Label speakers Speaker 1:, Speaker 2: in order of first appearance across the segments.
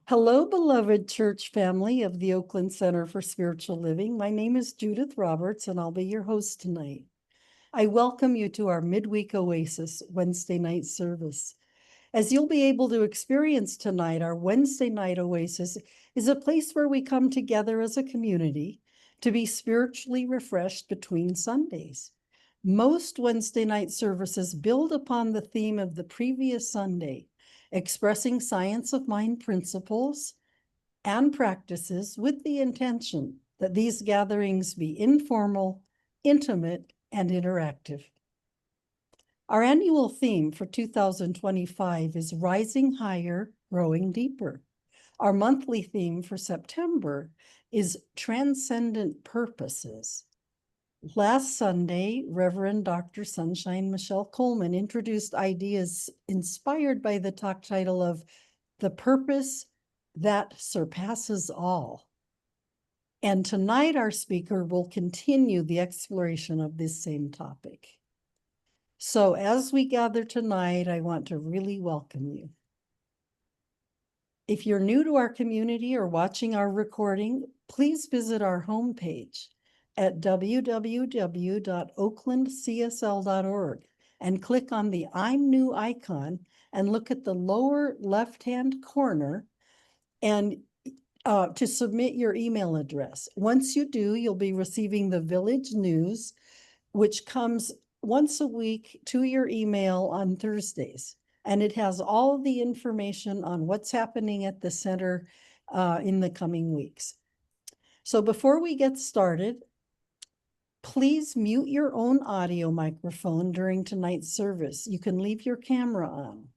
Speaker 1: Hello, beloved church family of the Oakland Center for Spiritual Living. My name is Judith Roberts, and I'll be your host tonight. I welcome you to our Midweek Oasis Wednesday night service. As you'll be able to experience tonight, our Wednesday night Oasis is a place where we come together as a community to be spiritually refreshed between Sundays. Most Wednesday night services build upon the theme of the previous Sunday, expressing science of mind principles and practices with the intention that these gatherings be informal, intimate, and interactive. Our annual theme for 2025 is Rising Higher, Growing Deeper. Our monthly theme for September is Transcendent Purposes. Last Sunday, Reverend Dr. Sunshine Michelle Coleman introduced ideas inspired by the talk title of The Purpose That Surpasses All. And tonight, our speaker will continue the exploration of this same topic. So as we gather tonight, I want to really welcome you. If you're new to our community or watching our recording, please visit our homepage at www.oaklandcsl.org and click on the I'm New icon and look at the lower left-hand corner and to submit your email address. Once you do, you'll be receiving the Village News, which comes once a week to your email on Thursdays. And it has all the information on what's happening at the center in the coming weeks. So before we get started, please mute your own audio microphone during tonight's service. You can leave your camera on.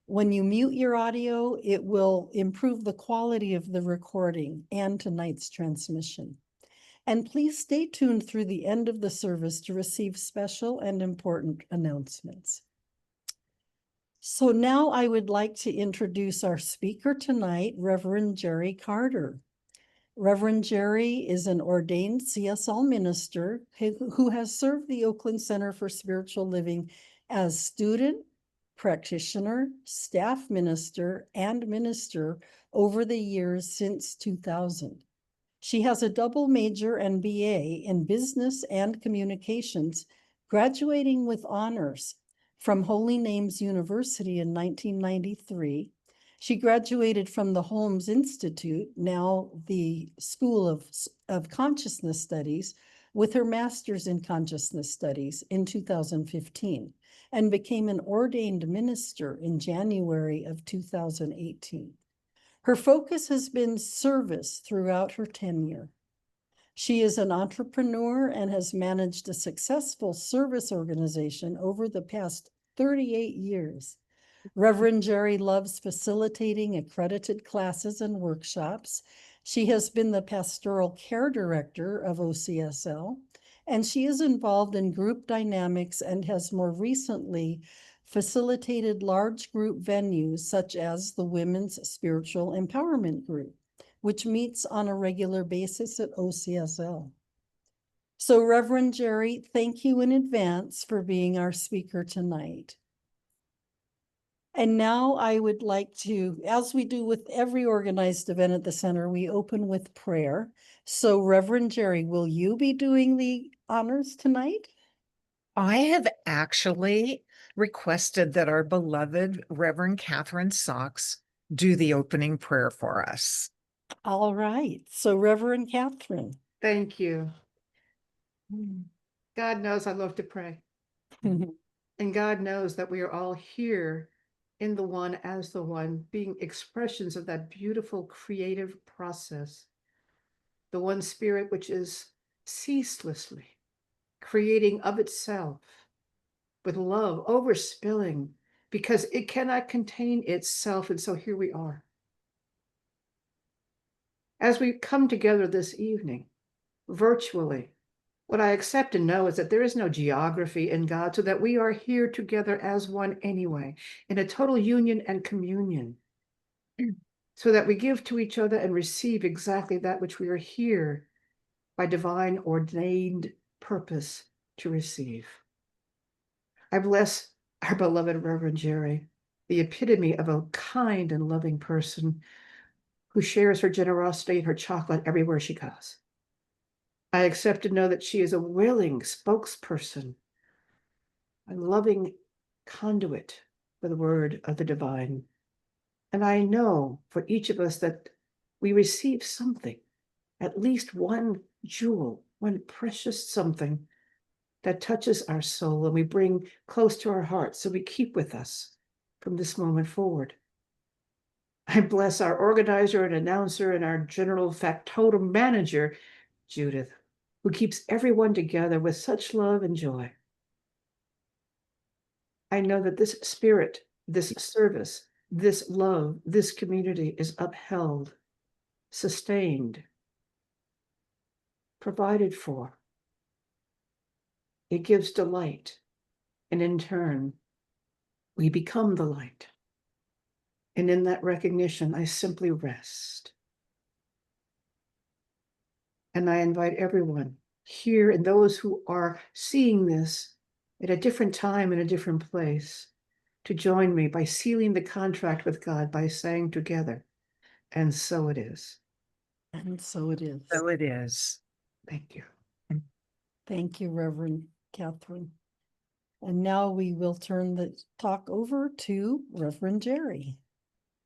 Speaker 1: When you mute your audio, it will improve the quality of the recording and tonight's transmission. And please stay tuned through the end of the service to receive special and important announcements. So now I would like to introduce our speaker tonight, Reverend Geri Carter. Reverend Geri is an ordained CSL minister who has served the Oakland Center for Spiritual Living as student, practitioner, staff minister, and minister over the years since 2000. She has a double major and BA in business and communications, graduating with honors from Holy Names University in 1993. She graduated from the Holmes Institute, now the School of Consciousness Studies, with her master's in consciousness studies in 2015, and became an ordained minister in January of 2018. Her focus has been service throughout her tenure. She is an entrepreneur and has managed a successful service organization over the past 38 years. Reverend Geri loves facilitating accredited classes and workshops. She has been the pastoral care director of OCSL, and she is involved in group dynamics and has more recently facilitated large group venues such as the Women's Spiritual Empowerment Group, which meets on a regular basis at OCSL. So Reverend Geri, thank you in advance for being our speaker tonight. And now I would like to, as we do with every organized event at the center, we open with prayer. So Reverend Geri, will you be doing the honors tonight?
Speaker 2: I have actually requested that our beloved Reverend Catherine Sachs do the opening prayer for us.
Speaker 1: All right. So Reverend Catherine.
Speaker 3: Thank you. God knows I love to pray. And God knows that we are all here in the one as the one, being expressions of that beautiful creative process. The one spirit which is ceaselessly creating of itself with love overspilling because it cannot contain itself. And so here we are. As we come together this evening, virtually, what I accept and know is that there is no geography in God, so that we are here together as one anyway, in a total union and communion, so that we give to each other and receive exactly that which we are here by divine ordained purpose to receive. I bless our beloved Reverend Geri, the epitome of a kind and loving person who shares her generosity and her chocolate everywhere she goes. I accept to know that she is a willing spokesperson, a loving conduit for the word of the divine. And I know for each of us that we receive something, at least one jewel, one precious something that touches our soul and we bring close to our hearts, so we keep with us from this moment forward. I bless our organizer and announcer and our general factotum manager, Judith, who keeps everyone together with such love and joy. I know that this spirit, this service, this love, this community is upheld, sustained, provided for. It gives delight, and in turn, we become the light. And in that recognition, I simply rest. And I invite everyone here and those who are seeing this at a different time in a different place to join me by sealing the contract with God by saying together, and so it is.
Speaker 1: And so it is.
Speaker 2: So it is.
Speaker 3: Thank you.
Speaker 1: Thank you, Reverend Catherine. And now we will turn the talk over to Reverend Geri.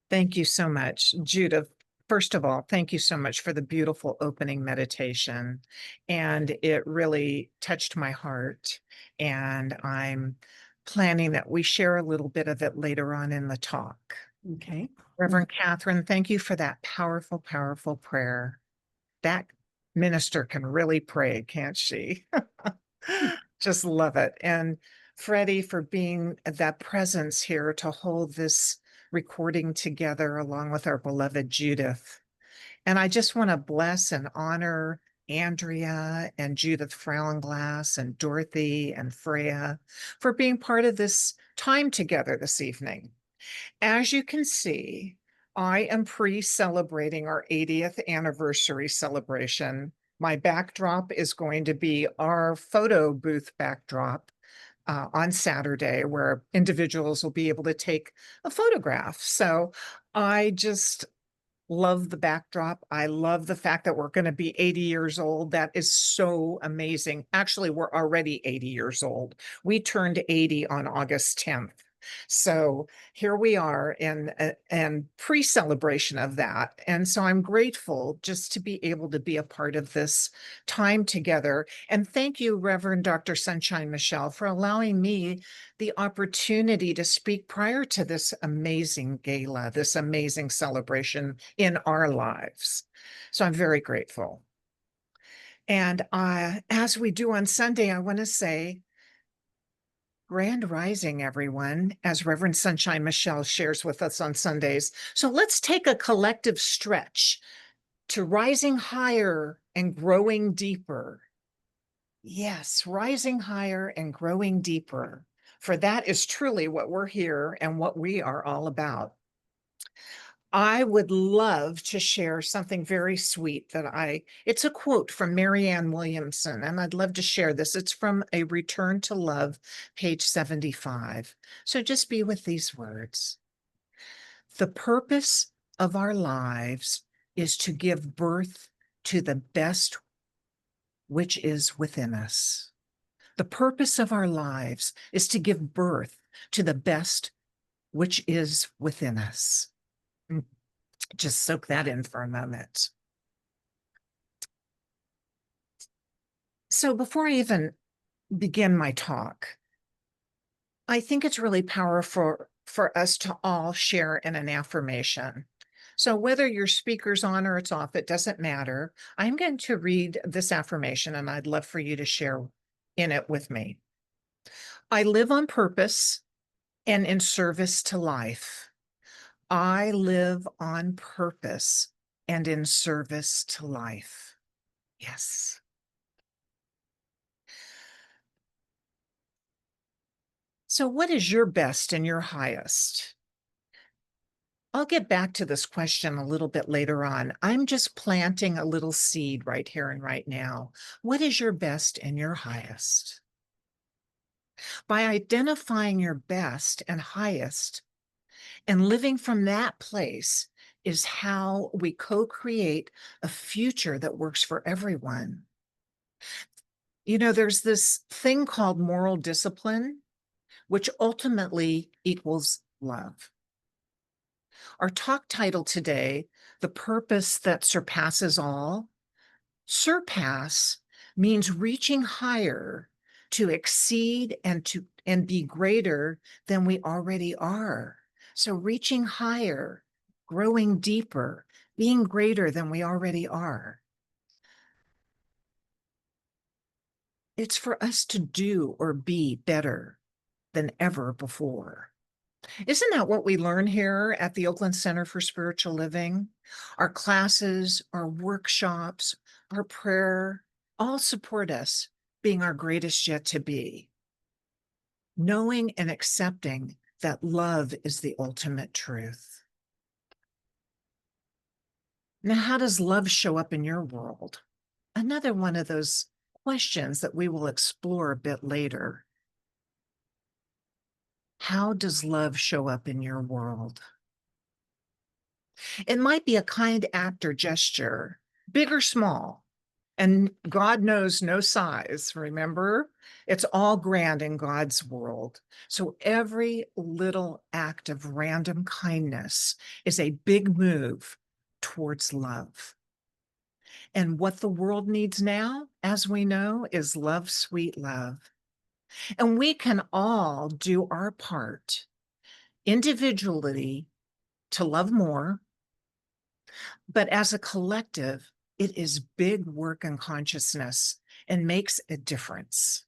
Speaker 2: Thank you so much, Judith. First of all, thank you so much for the beautiful opening meditation. And it really touched my heart. And I'm planning that we share a little bit of it later on in the talk.
Speaker 1: Okay.
Speaker 2: Reverend Catherine, thank you for that powerful, powerful prayer. That minister can really pray, can't she? Just love it. And Freddie, for being that presence here to hold this recording together along with our beloved Judith. And I just want to bless and honor Andrea and Judith Frauenglass and Dorothy and Freya for being part of this time together this evening. As you can see, I am pre-celebrating our 80th anniversary celebration. My backdrop is going to be our photo booth backdrop on Saturday, where individuals will be able to take a photograph. So I just love the backdrop. I love the fact that we're going to be 80 years old. That is so amazing. Actually, we're already 80 years old. We turned 80 on August 10th. So here we are in pre-celebration of that. And so I'm grateful just to be able to be a part of this time together. And thank you, Reverend Dr. Sunshine Michelle, for allowing me the opportunity to speak prior to this amazing gala, this amazing celebration in our lives. So I'm very grateful. And as we do on Sunday, I want to say, Grand Rising, everyone, as Reverend Sunshine Michelle shares with us on Sundays. So let's take a collective stretch to rising higher and growing deeper. Yes, rising higher and growing deeper, for that is truly what we're here and what we are all about. I would love to share something very sweet it's a quote from Marianne Williamson, and I'd love to share this. It's from A Return to Love, page 75. So just be with these words. The purpose of our lives is to give birth to the best which is within us. The purpose of our lives is to give birth to the best which is within us. Just soak that in for a moment. So before I even begin my talk, I think it's really powerful for us to all share in an affirmation. So whether your speaker's on or it's off, it doesn't matter. I'm going to read this affirmation and I'd love for you to share in it with me. I live on purpose and in service to life. I live on purpose and in service to life. Yes. So what is your best and your highest? I'll get back to this question a little bit later on. I'm just planting a little seed right here and right now. What is your best and your highest? By identifying your best and highest and living from that place is how we co-create a future that works for everyone. You know, there's this thing called moral discipline, which ultimately equals love. Our talk title today, The Purpose That Surpasses All. Surpass means reaching higher to exceed and be greater than we already are. So reaching higher, growing deeper, being greater than we already are. It's for us to do or be better than ever before. Isn't that what we learn here at the Oakland Center for Spiritual Living? Our classes, our workshops, our prayer, all support us being our greatest yet to be. Knowing and accepting that love is the ultimate truth. Now, how does love show up in your world? Another one of those questions that we will explore a bit later. How does love show up in your world? It might be a kind act or gesture, big or small, and God knows no size, remember? It's all grand in God's world. So every little act of random kindness is a big move towards love. And what the world needs now, as we know, is love, sweet love. And we can all do our part individually to love more, but as a collective, it is big work and consciousness and makes a difference.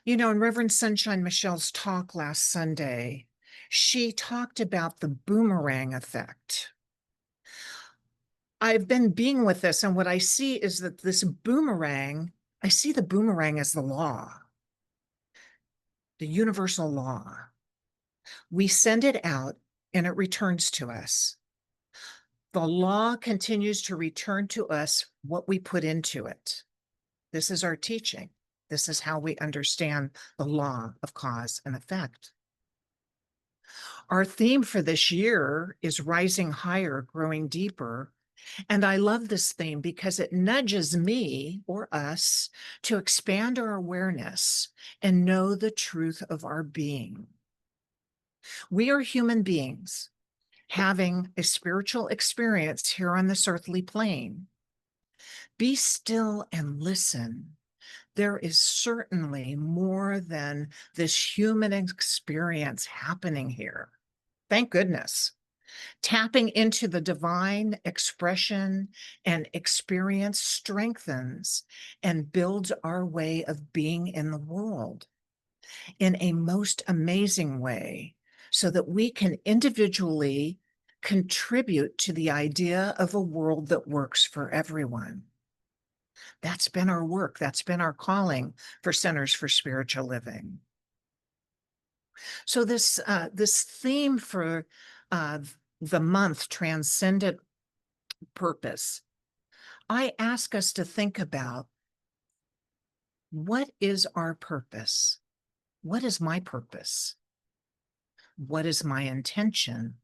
Speaker 2: You know, in Reverend Sunshine Michelle's talk last Sunday, she talked about the boomerang effect. I've been being with this, and what I see is that this boomerang, I see the boomerang as the law, the universal law. We send it out and it returns to us. The law continues to return to us what we put into it. This is our teaching. This is how we understand the law of cause and effect. Our theme for this year is rising higher, growing deeper. And I love this theme because it nudges me or us to expand our awareness and know the truth of our being. We are human beings having a spiritual experience here on this earthly plane. Be still and listen. There is certainly more than this human experience happening here. Thank goodness. Tapping into the divine expression and experience strengthens and builds our way of being in the world in a most amazing way so that we can individually contribute to the idea of a world that works for everyone. That's been our work. That's been our calling for Centers for Spiritual Living. So this theme for the month, Transcendent Purpose, I ask us to think about what is our purpose? What is my purpose? What is my intention?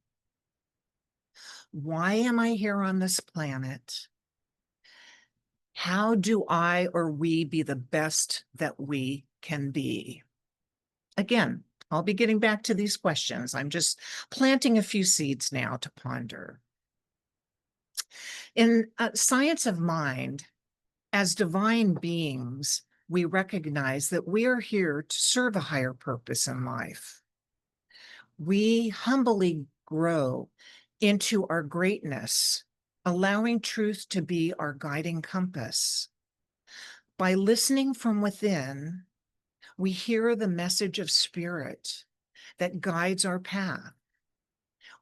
Speaker 2: Why am I here on this planet? How do I or we be the best that we can be? Again, I'll be getting back to these questions. I'm just planting a few seeds now to ponder. In Science of Mind, as divine beings, we recognize that we are here to serve a higher purpose in life. We humbly grow into our greatness, allowing truth to be our guiding compass. By listening from within, we hear the message of spirit that guides our path.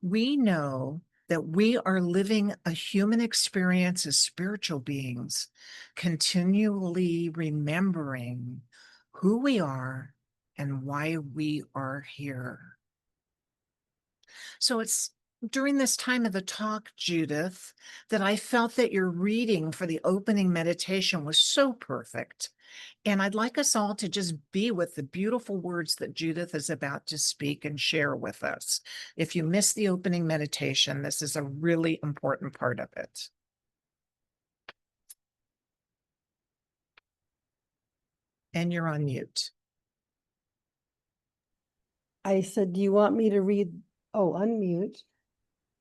Speaker 2: We know that we are living a human experience as spiritual beings, continually remembering who we are and why we are here. So it's during this time of the talk, Judith, that I felt that your reading for the opening meditation was so perfect. And I'd like us all to just be with the beautiful words that Judith is about to speak and share with us. If you missed the opening meditation, this is a really important part of it. And you're on mute.
Speaker 1: I said, do you want me to read? Oh, unmute.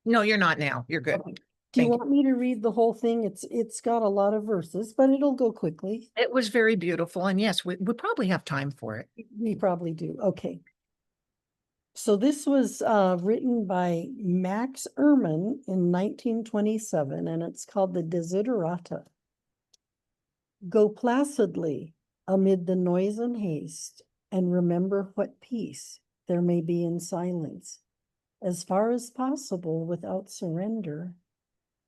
Speaker 2: No, you're not now. You're good.
Speaker 1: Okay. Do you
Speaker 2: Thank you.
Speaker 1: want me to read the whole thing? It's got a lot of verses, but it'll go quickly.
Speaker 2: It was very beautiful. And yes, we probably have time for it.
Speaker 1: We probably do. Okay. So this was written by Max Ehrman in 1927, and it's called the Desiderata. Go placidly amid the noise and haste, and remember what peace there may be in silence. As far as possible without surrender,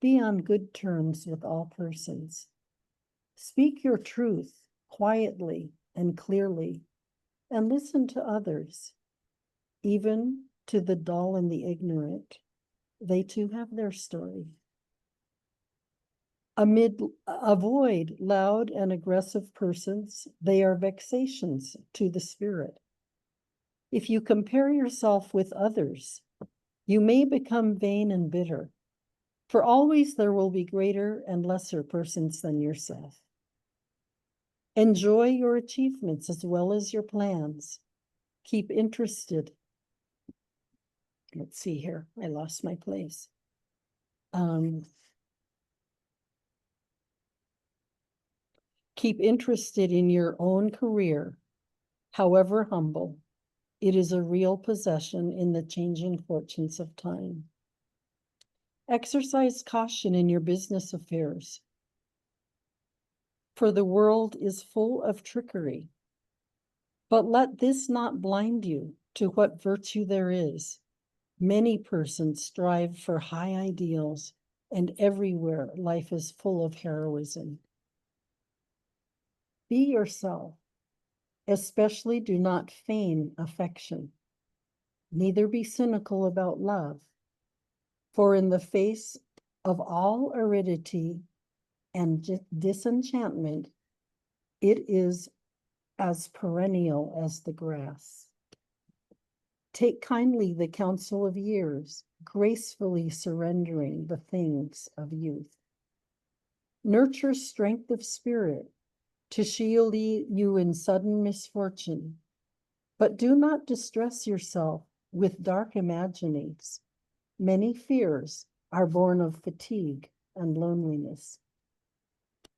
Speaker 1: be on good terms with all persons. Speak your truth quietly and clearly, and listen to others, even to the dull and the ignorant. They too have their story. Avoid loud and aggressive persons. They are vexations to the spirit. If you compare yourself with others, you may become vain and bitter, for always there will be greater and lesser persons than yourself. Enjoy your achievements as well as your plans. Keep interested. Let's see here. I lost my place. Keep interested in your own career, however humble. It is a real possession in the changing fortunes of time. Exercise caution in your business affairs, for the world is full of trickery. But let this not blind you to what virtue there is. Many persons strive for high ideals, and everywhere life is full of heroism. Be yourself. Especially do not feign affection. Neither be cynical about love. For in the face of all aridity and disenchantment, it is as perennial as the grass. Take kindly the counsel of years, gracefully surrendering the things of youth. Nurture strength of spirit to shield you in sudden misfortune, but do not distress yourself with dark imaginings. Many fears are born of fatigue and loneliness.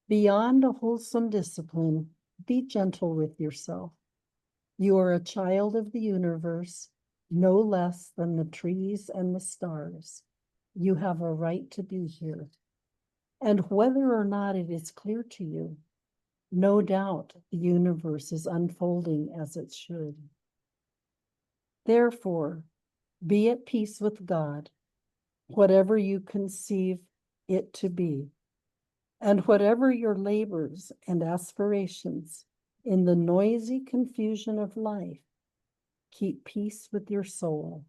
Speaker 1: Beyond a wholesome discipline, be gentle with yourself. You are a child of the universe, no less than the trees and the stars. You have a right to be here. And whether or not it is clear to you, no doubt the universe is unfolding as it should. Therefore, be at peace with God, whatever you conceive it to be, and whatever your labors and aspirations in the noisy confusion of life, keep peace with your soul.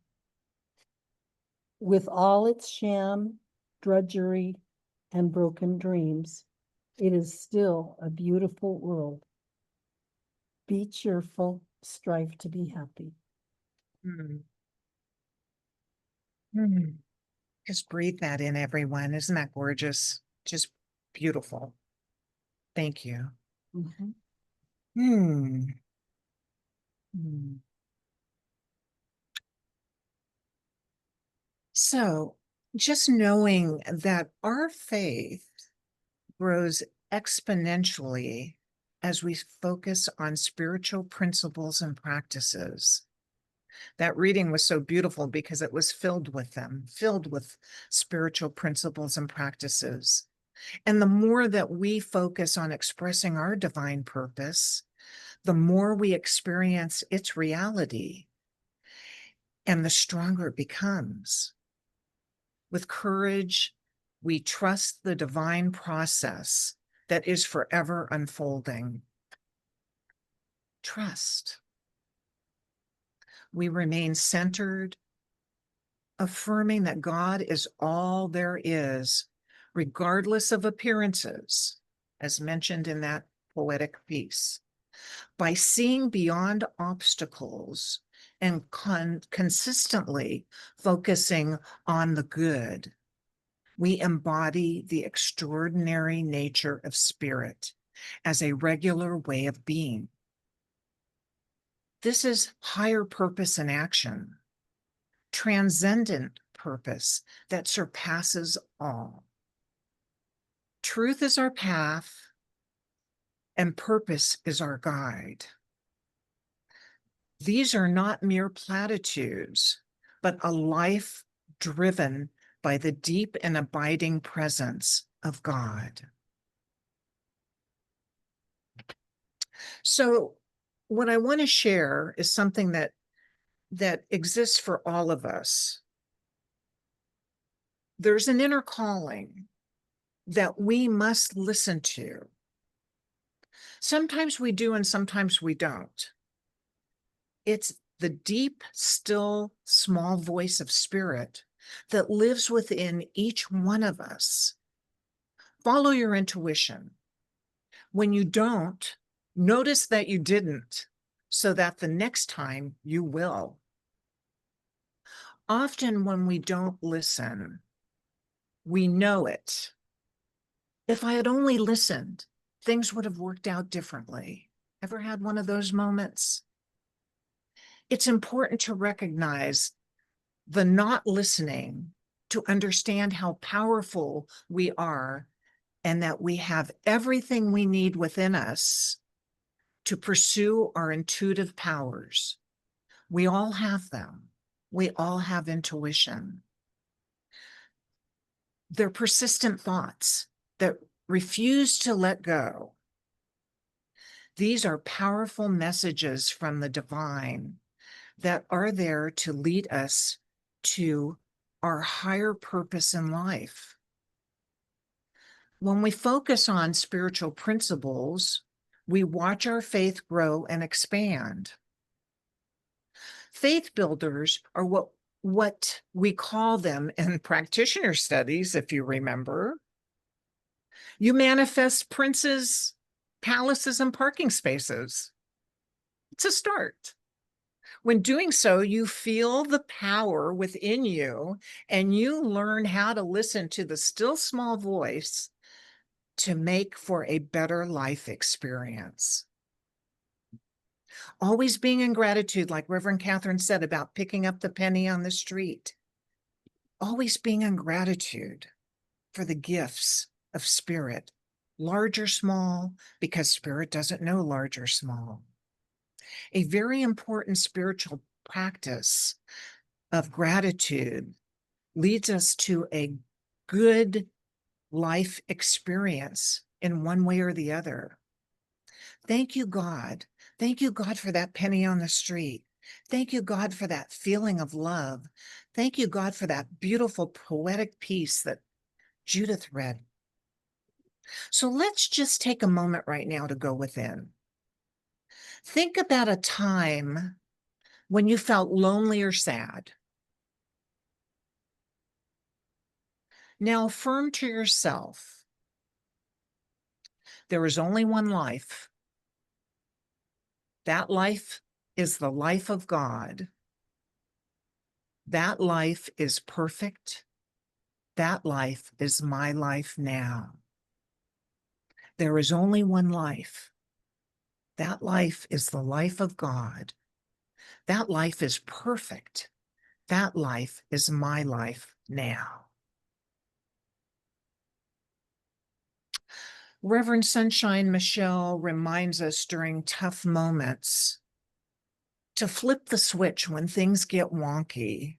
Speaker 1: With all its sham, drudgery, and broken dreams, it is still a beautiful world. Be cheerful, strive to be happy.
Speaker 2: Just breathe that in, everyone. Isn't that gorgeous? Just beautiful. Thank you. So just knowing that our faith grows exponentially as we focus on spiritual principles and practices. That reading was so beautiful because it was filled with them, filled with spiritual principles and practices. And the more that we focus on expressing our divine purpose, the more we experience its reality, and the stronger it becomes. With courage, we trust the divine process that is forever unfolding. Trust. We remain centered, affirming that God is all there is, regardless of appearances, as mentioned in that poetic piece. By seeing beyond obstacles and consistently focusing on the good, we embody the extraordinary nature of spirit as a regular way of being. This is higher purpose in action, transcendent purpose that surpasses all. Truth is our path, and purpose is our guide. These are not mere platitudes, but a life driven by the deep and abiding presence of God. So what I want to share is something that exists for all of us. There's an inner calling that we must listen to. Sometimes we do and sometimes we don't. It's the deep, still, small voice of spirit that lives within each one of us. Follow your intuition. When you don't, notice that you didn't, so that the next time you will. Often when we don't listen, we know it. If I had only listened, things would have worked out differently. Ever had one of those moments? It's important to recognize the not listening to understand how powerful we are and that we have everything we need within us to pursue our intuitive powers. We all have them. We all have intuition. They're persistent thoughts that refuse to let go. These are powerful messages from the divine that are there to lead us to our higher purpose in life. When we focus on spiritual principles, we watch our faith grow and expand. Faith builders are what we call them in practitioner studies, if you remember. You manifest princes, palaces, and parking spaces. It's a start. When doing so, you feel the power within you and you learn how to listen to the still small voice to make for a better life experience. Always being in gratitude, like Reverend Catherine said about picking up the penny on the street. Always being in gratitude for the gifts of spirit, large or small, because spirit doesn't know large or small. A very important spiritual practice of gratitude leads us to a good life experience in one way or the other. Thank you, God. Thank you, God, for that penny on the street. Thank you, God, for that feeling of love. Thank you, God, for that beautiful poetic piece that Judith read. So let's just take a moment right now to go within. Think about a time when you felt lonely or sad. Now affirm to yourself, there is only one life. That life is the life of God. That life is perfect. That life is my life now. There is only one life. That life is the life of God. That life is perfect. That life is my life now. Reverend Sunshine Michelle reminds us during tough moments to flip the switch when things get wonky.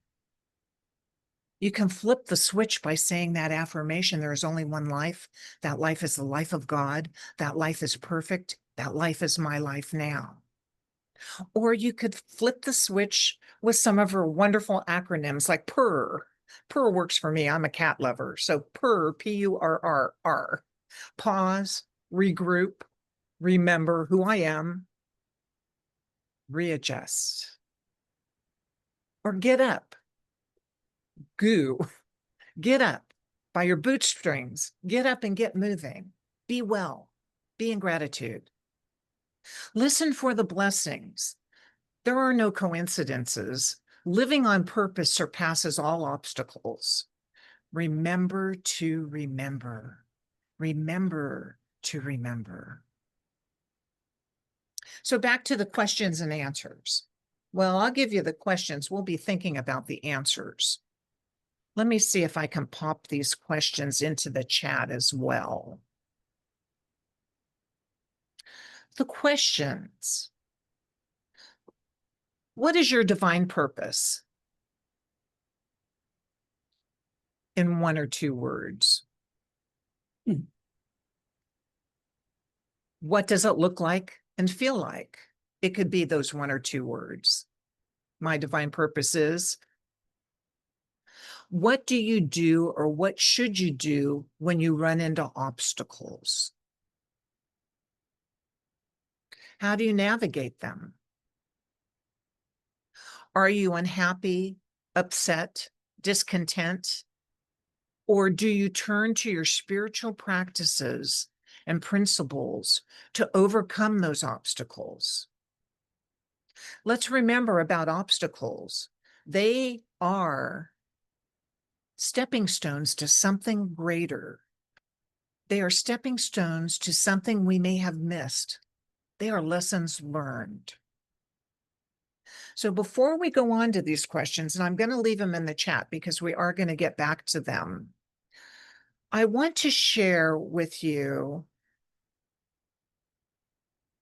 Speaker 2: You can flip the switch by saying that affirmation, there is only one life. That life is the life of God. That life is perfect. That life is my life now. Or you could flip the switch with some of her wonderful acronyms like PURR. PURR works for me. I'm a cat lover. So PURR, P-U-R-R-R. Pause, regroup, remember who I am, readjust. Or get up, goo. Get up by your bootstrings. Get up and get moving. Be well. Be in gratitude. Listen for the blessings. There are no coincidences. Living on purpose surpasses all obstacles. Remember to remember. Remember to remember. So back to the questions and answers. Well, I'll give you the questions. We'll be thinking about the answers. Let me see if I can pop these questions into the chat as well. The questions. What is your divine purpose? In 1 or 2 words. What does it look like and feel like? It could be those 1 or 2 words. My divine purpose is. What do you do, or what should you do when you run into obstacles? How do you navigate them? Are you unhappy, upset, discontent? Or do you turn to your spiritual practices and principles to overcome those obstacles? Let's remember about obstacles. They are stepping stones to something greater. They are stepping stones to something we may have missed. They are lessons learned. So before we go on to these questions, and I'm going to leave them in the chat because we are going to get back to them, I want to share with you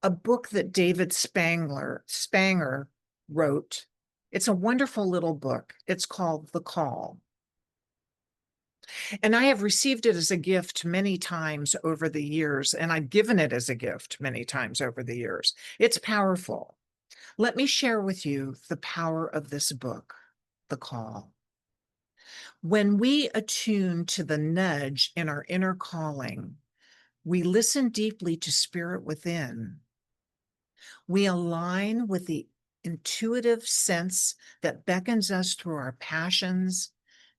Speaker 2: a book that David Spanger wrote. It's a wonderful little book. It's called The Call. And I have received it as a gift many times over the years, and I've given it as a gift many times over the years. It's powerful. Let me share with you the power of this book, The Call. When we attune to the nudge in our inner calling, we listen deeply to spirit within. We align with the intuitive sense that beckons us through our passions,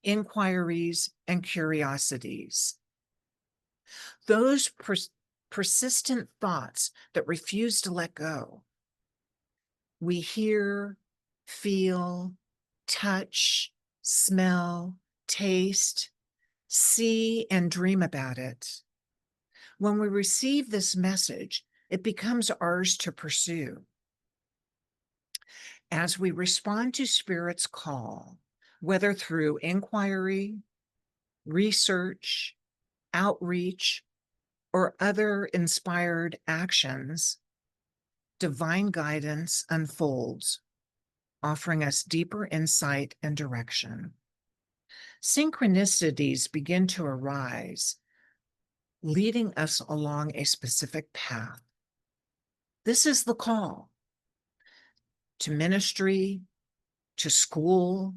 Speaker 2: inquiries, and curiosities. Those persistent thoughts that refuse to let go. We hear, feel, touch, smell, taste, see, and dream about it. When we receive this message, it becomes ours to pursue. As we respond to Spirit's call, whether through inquiry, research, outreach, or other inspired actions, divine guidance unfolds, offering us deeper insight and direction. Synchronicities begin to arise, leading us along a specific path. This is the call to ministry, to school,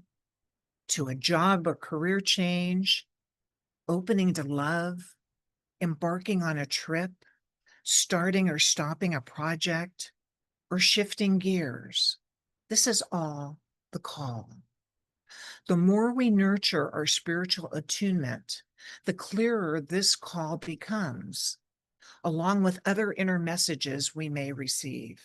Speaker 2: to a job or career change, opening to love, embarking on a trip, starting or stopping a project, or shifting gears. This is all the call. The more we nurture our spiritual attunement, the clearer this call becomes, along with other inner messages we may receive.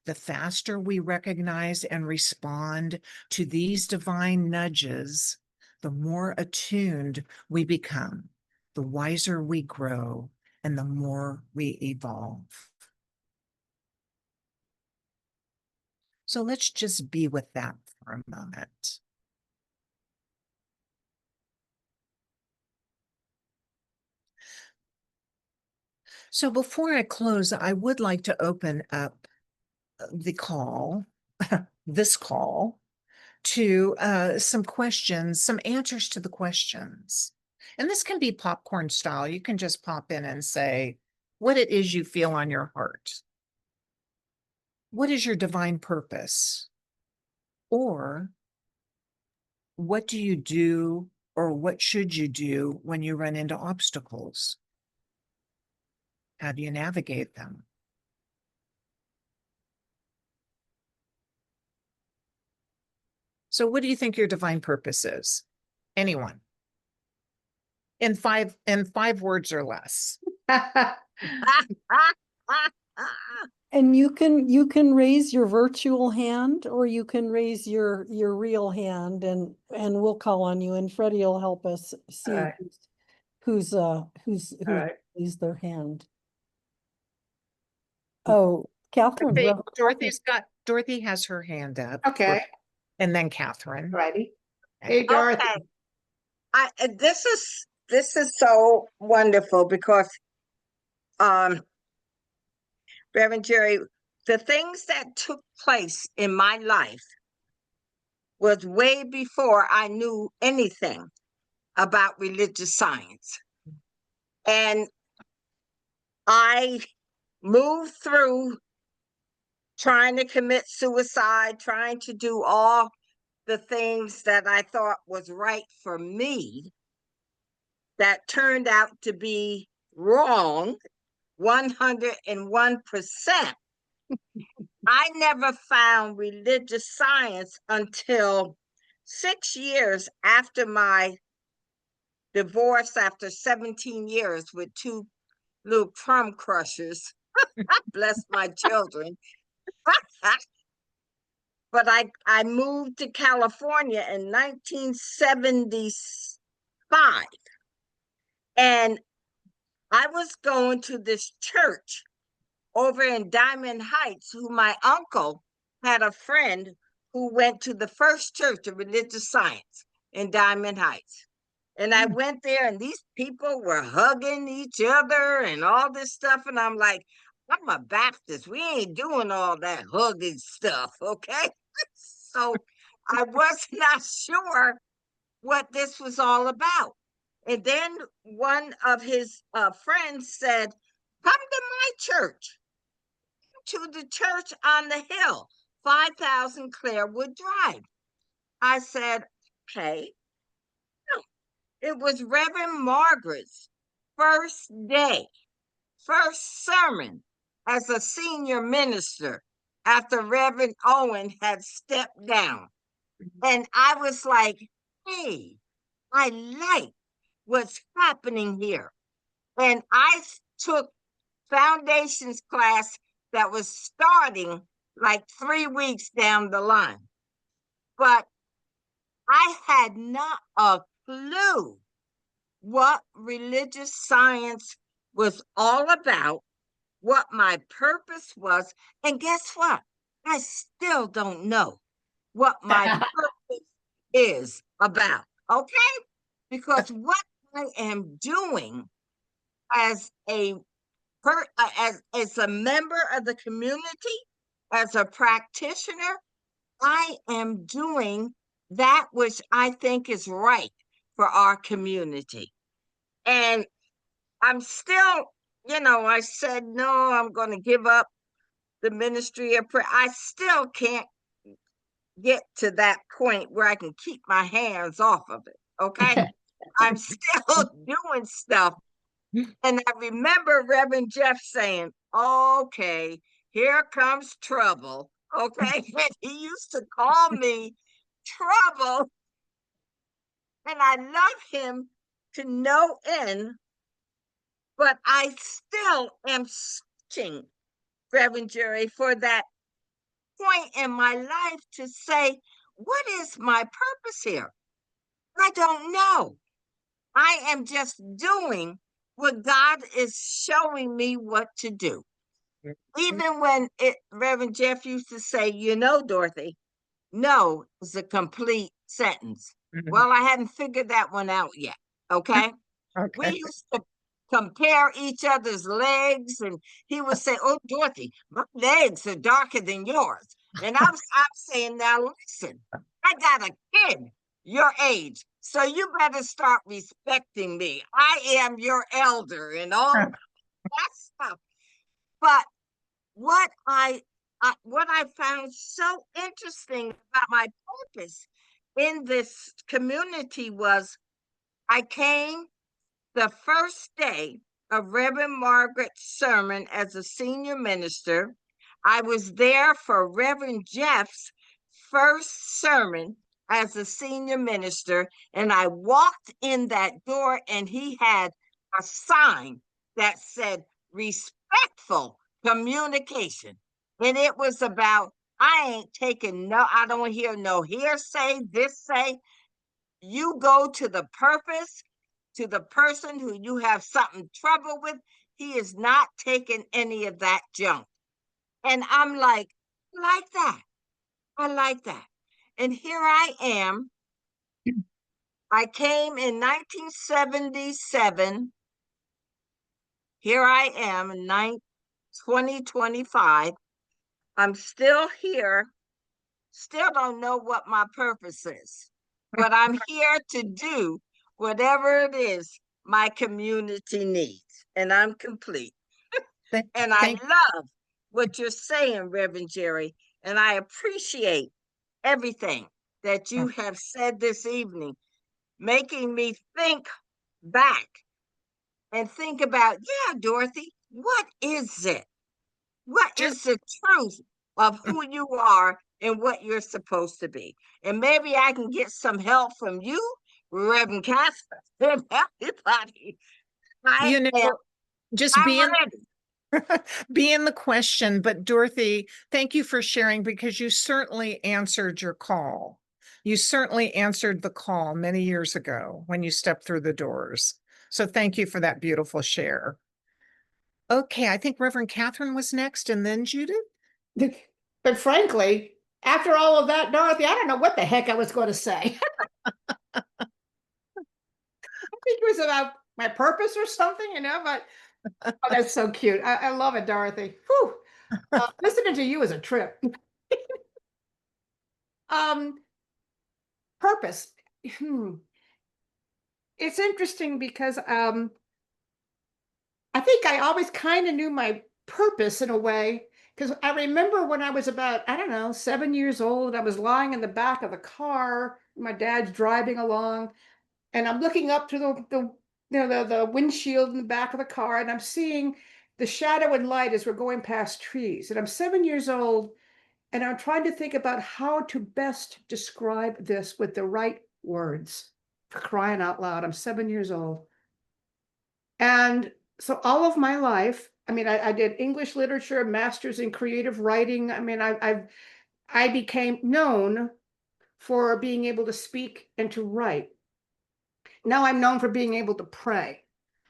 Speaker 2: The faster we recognize and respond to these divine nudges, the more attuned we become, the wiser we grow, and the more we evolve. So let's just be with that for a moment. So before I close, I would like to open up the call, this call, to some questions, some answers to the questions. And this can be popcorn style. You can just pop in and say what it is you feel on your heart. What is your divine purpose? Or what do you do, or what should you do when you run into obstacles? How do you navigate them? So what do you think your divine purpose is? Anyone? In five words or less.
Speaker 1: And you can raise your virtual hand, or you can raise your real hand, and we'll call on you, and Freddie will help us see
Speaker 3: right.
Speaker 1: who's
Speaker 3: All right.
Speaker 1: raised their hand. Oh, Catherine.
Speaker 2: Dorothy has her hand up.
Speaker 3: Okay.
Speaker 2: And then Catherine.
Speaker 3: Righty. Hey, Dorothy.
Speaker 4: Okay. This is so wonderful because Reverend Geri, the things that took place in my life was way before I knew anything about religious science. And I moved through trying to commit suicide, trying to do all the things that I thought was right for me, that turned out to be wrong 101%. I never found religious science until 6 years after my divorce, after 17 years with two little crumb crushers. Bless my children. But I moved to California in 1975. And I was going to this church over in Diamond Heights, who my uncle had a friend who went to the first church of religious science in Diamond Heights. And I went there, and these people were hugging each other and all this stuff. And I'm like, I'm a Baptist. We ain't doing all that hugging stuff, okay? So I was not sure what this was all about. And then one of his friends said, come to my church, to the church on the hill, 5000 Clarewood Drive. I said, okay. It was Reverend Margaret's first day, first sermon as a senior minister after Reverend Owen had stepped down. And I was like, hey, I like what's happening here. And I took foundations class that was starting like 3 weeks down the line. But I had not a clue what religious science was all about, what my purpose was. And guess what? I still don't know what my purpose is about, okay? Because what I am doing as a as a member of the community, as a practitioner, I am doing that which I think is right for our community. And I'm still, I said, no, I'm going to give up the ministry of prayer. I still can't get to that point where I can keep my hands off of it. Okay. I'm still doing stuff. And I remember Reverend Jeff saying, okay, here comes trouble. Okay. And he used to call me Trouble. And I love him to no end, but I still am searching, Reverend Geri, for that point in my life to say, what is my purpose here? I don't know. I am just doing what God is showing me what to do. Even when Reverend Jeff used to say, Dorothy, no is a complete sentence. Well, I hadn't figured that one out yet. Okay. We used to compare each other's legs, and he would say, oh, Dorothy, my legs are darker than yours. And I'm saying, now listen, I got a kid your age, so you better start respecting me. I am your elder and all that stuff. But what I found so interesting about my purpose in this community was I came the first day of Reverend Margaret's sermon as a senior minister. I was there for Reverend Jeff's first sermon as a senior minister, and I walked in that door and he had a sign that said respectful communication. And it was about, I ain't taking no, I don't hear no hearsay, this say. You go to the purpose, to the person who you have something trouble with. He is not taking any of that junk. And I'm like that. I like that. And here I am. I came in 1977. Here I am in 2025. I'm still here. Still don't know what my purpose is, but I'm here to do whatever it is my community needs. And I'm complete. And I
Speaker 2: Thank
Speaker 4: love what you're saying, Reverend Geri. And I appreciate everything that you have said this evening, making me think back and think about, yeah, Dorothy, what is it? What
Speaker 2: you.
Speaker 4: is the truth of who you are and what you're supposed to be? And maybe I can get some help from you, Reverend Casper, and everybody. I
Speaker 2: You
Speaker 4: am,
Speaker 2: know, just
Speaker 4: I'm ready.
Speaker 2: be in the question, but Dorothy, thank you for sharing because you certainly answered your call. You certainly answered the call many years ago when you stepped through the doors. So thank you for that beautiful share. Okay, I think Reverend Catherine was next and then Judith.
Speaker 3: But frankly, after all of that, Dorothy, I don't know what the heck I was going to say. I think it was about my purpose or something, but oh, that's so cute. I love it, Dorothy. Whew. Listening to you is a trip. Um, Purpose. It's interesting because I think I always kind of knew my purpose in a way. Because I remember when I was about, I don't know, 7 years old, I was lying in the back of the car. My dad's driving along, and I'm looking up through the windshield in the back of the car, and I'm seeing the shadow and light as we're going past trees. And I'm 7 years old, and I'm trying to think about how to best describe this with the right words. For crying out loud, I'm 7 years old. And so all of my life, I mean, I did English literature, master's in creative writing. I mean, I became known for being able to speak and to write. Now I'm known for being able to pray.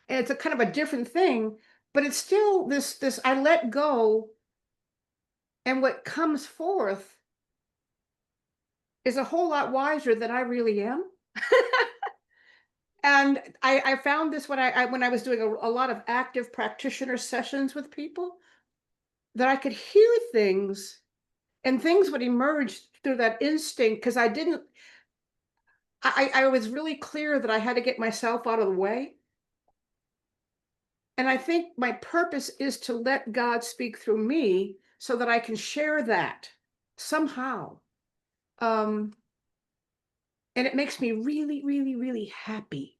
Speaker 3: And it's a kind of a different thing, but it's still this I let go, and what comes forth is a whole lot wiser than I really am. And I found this when I was doing a lot of active practitioner sessions with people, that I could hear things, and things would emerge through that instinct, because I was really clear that I had to get myself out of the way. And I think my purpose is to let God speak through me so that I can share that somehow. And it makes me really, really, really happy.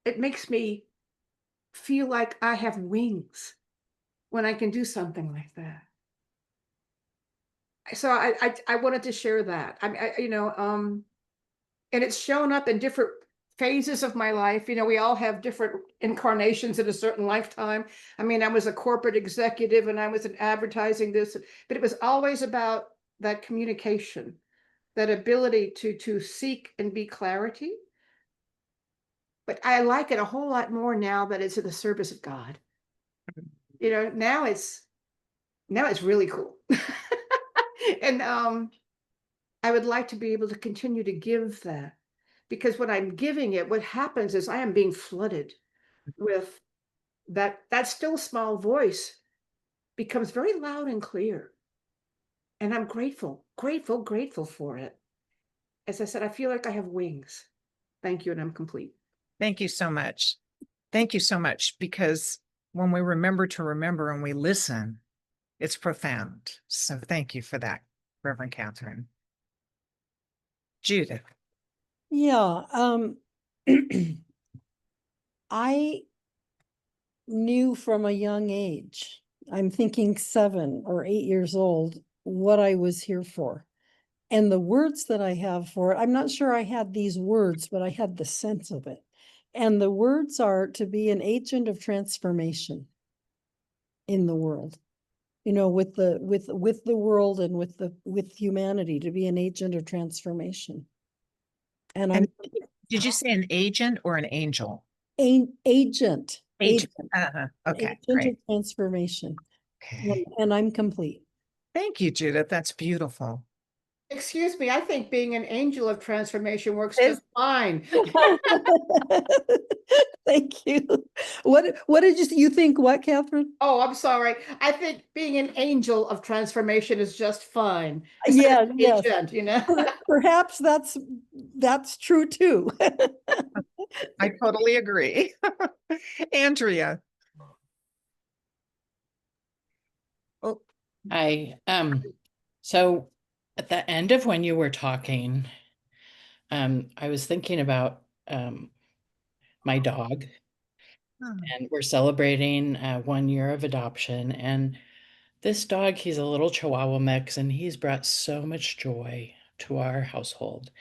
Speaker 3: It makes me feel like I have wings when I can do something like that. So I wanted to share that. And it's shown up in different phases of my life. We all have different incarnations in a certain lifetime. I mean, I was a corporate executive and I was in advertising this, but it was always about that communication, that ability to seek and be clarity. But I like it a whole lot more now that it's in the service of God. Now it's really cool. And I would like to be able to continue to give that, because when I'm giving it, what happens is I am being flooded with that still small voice becomes very loud and clear. And I'm grateful, grateful, grateful for it. As I said, I feel like I have wings. Thank you, and I'm complete.
Speaker 2: Thank you so much. Thank you so much, because when we remember to remember and we listen, it's profound. So thank you for that, Reverend Catherine. Judith.
Speaker 1: Yeah, I knew from a young age, I'm thinking 7 or 8 years old, what I was here for. And the words that I have for it, I'm not sure I had these words, but I had the sense of it. And the words are to be an agent of transformation in the world. You know, with the world and with humanity, to be an agent of transformation. And I'm
Speaker 2: Did you say an agent or an angel?
Speaker 1: an agent.
Speaker 2: Agent.
Speaker 1: An
Speaker 2: Okay,
Speaker 1: agent
Speaker 2: great.
Speaker 1: of transformation.
Speaker 2: Okay.
Speaker 1: And I'm complete.
Speaker 2: Thank you, Judith. That's beautiful.
Speaker 3: Excuse me, I think being an angel of transformation works
Speaker 2: Is-
Speaker 3: just fine.
Speaker 1: Thank you. What did you think? What, Catherine?
Speaker 3: Oh, I'm sorry. I think being an angel of transformation is just fine.
Speaker 1: Yeah, yes.
Speaker 3: Agent, you know.
Speaker 1: Perhaps that's true too.
Speaker 2: I totally agree. Andrea.
Speaker 5: Oh, so at the end of when you were talking, I was thinking about my dog, and we're celebrating 1 year of adoption. And this dog, he's a little Chihuahua mix, and he's brought so much joy to our household.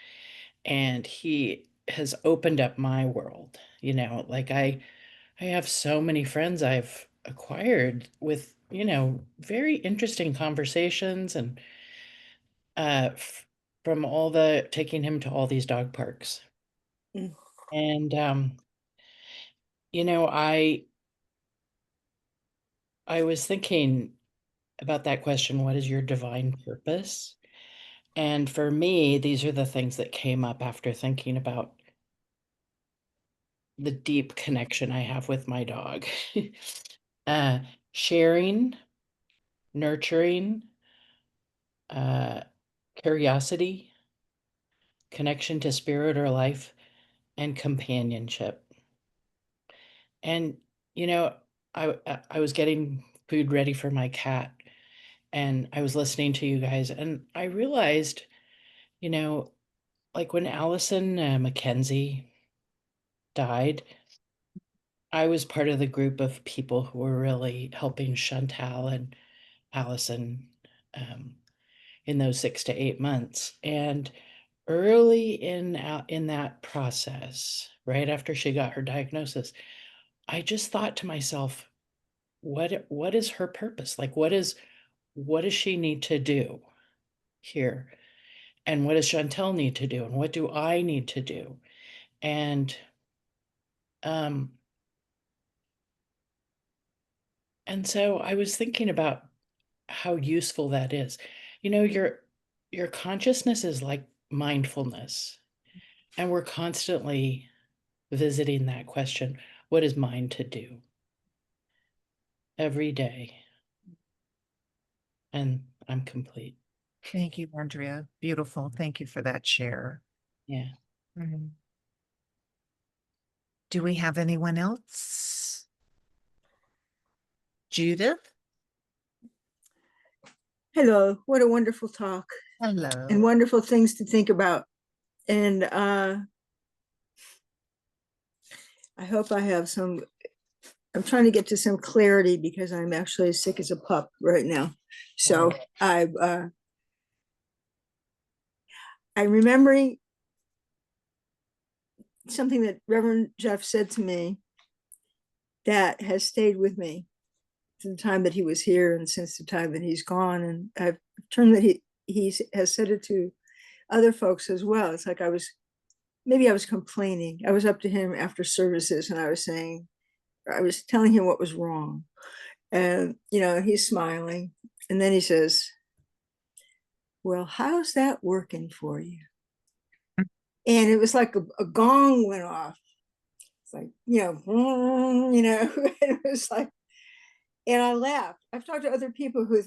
Speaker 5: And he has opened up my world. You know, like I have so many friends I've acquired with, you know, very interesting conversations and from all the taking him to all these dog parks.
Speaker 1: Mm.
Speaker 5: And you know, I was thinking about that question, what is your divine purpose? And for me, these are the things that came up after thinking about the deep connection I have with my dog. uh, Sharing, nurturing, uh, curiosity, connection to spirit or life, and companionship. And you know, I was getting food ready for my cat, and I was listening to you guys, and I realized, you know, like when Allison Mackenzie died, I was part of the group of people who were really helping Chantal and Allison um, in those 6 to 8 months. And early in that process, right after she got her diagnosis, I just thought to myself, what is her purpose? Like what does she need to do here? And what does Chantel need to do? And what do I need to do? And um and so I was thinking about how useful that is. You know, your consciousness is like mindfulness. And we're constantly visiting that question, what is mine to do every day? And I'm complete.
Speaker 2: Thank you, Andrea. Beautiful. Thank you for that share.
Speaker 5: Yeah.
Speaker 2: Mhm. Do we have anyone else? Judith?
Speaker 6: Hello, what a wonderful talk
Speaker 2: Hello.
Speaker 6: and wonderful things to think about. And I hope I have I'm trying to get to some clarity because I'm actually as sick as a pup right now. So I'm remembering something that Reverend Jeff said to me that has stayed with me since the time that he was here and since the time that he's gone. And I've turned that he has said it to other folks as well. It's like maybe I was complaining. I was up to him after services and I was telling him what was wrong. And, he's smiling. And then he says, well, how's that working for you? And it was like a gong went off. It's like, it was like, and I laughed. I've talked to other people who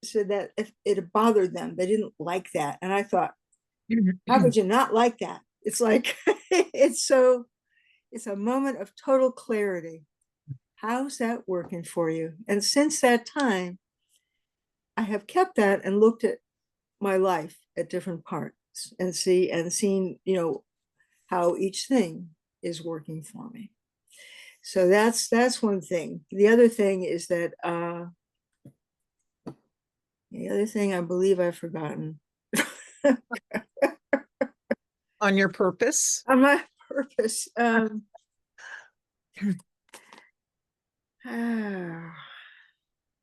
Speaker 6: said that if it bothered them, they didn't like that. And I thought, how could you not like that? It's like, it's a moment of total clarity. How's that working for you? And since that time, I have kept that and looked at my life at different parts and seen, how each thing is working for me. So that's one thing. The other thing is that the other thing I believe I've forgotten.
Speaker 2: On your purpose?
Speaker 6: On my purpose.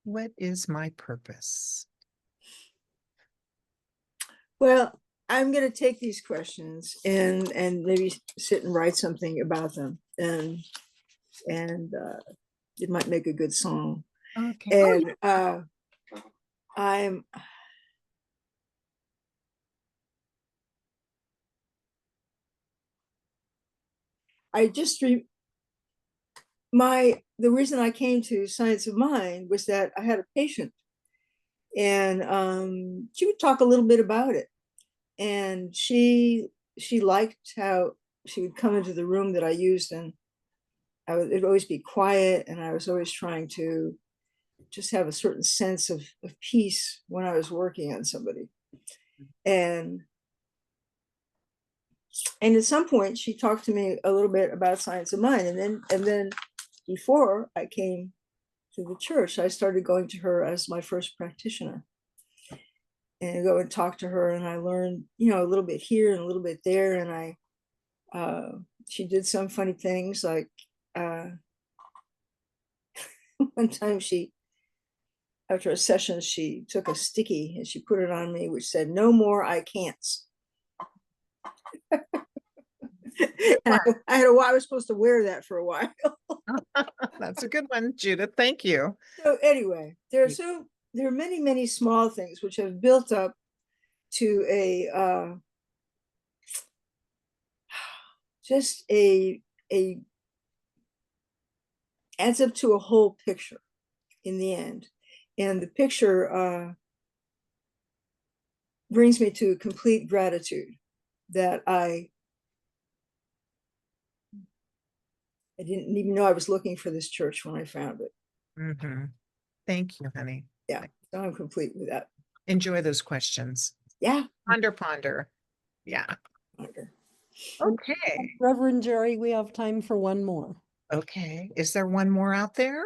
Speaker 2: What is my purpose?
Speaker 6: Well, I'm going to take these questions and maybe sit and write something about them, and it might make a good song.
Speaker 2: Okay.
Speaker 6: And I'm I just the reason I came to Science of Mind was that I had a patient, and she would talk a little bit about it, and she liked how she would come into the room that I used, and it'd always be quiet, and I was always trying to just have a certain sense of peace when I was working on somebody. And at some point she talked to me a little bit about Science of Mind, and then before I came to the church, I started going to her as my first practitioner, and I go and talk to her, and I learned, a little bit here and a little bit there. And she did some funny things, like one time after a session, she took a sticky and she put it on me, which said, "No more I can'ts." And I was supposed to wear that for a while.
Speaker 2: That's a good one, Judith. Thank you.
Speaker 6: So anyway, there are many, many small things which have built up to just a adds up to a whole picture in the end. And the picture brings me to complete gratitude that I didn't even know I was looking for this church when I found it.
Speaker 2: Mm-hmm. Thank you, honey.
Speaker 6: Yeah, so I'm complete with that.
Speaker 2: Enjoy those questions.
Speaker 6: Yeah.
Speaker 2: Ponder. Yeah.
Speaker 6: Wonder.
Speaker 2: Okay.
Speaker 1: Reverend Geri, we have time for one more.
Speaker 2: Okay. Is there one more out there?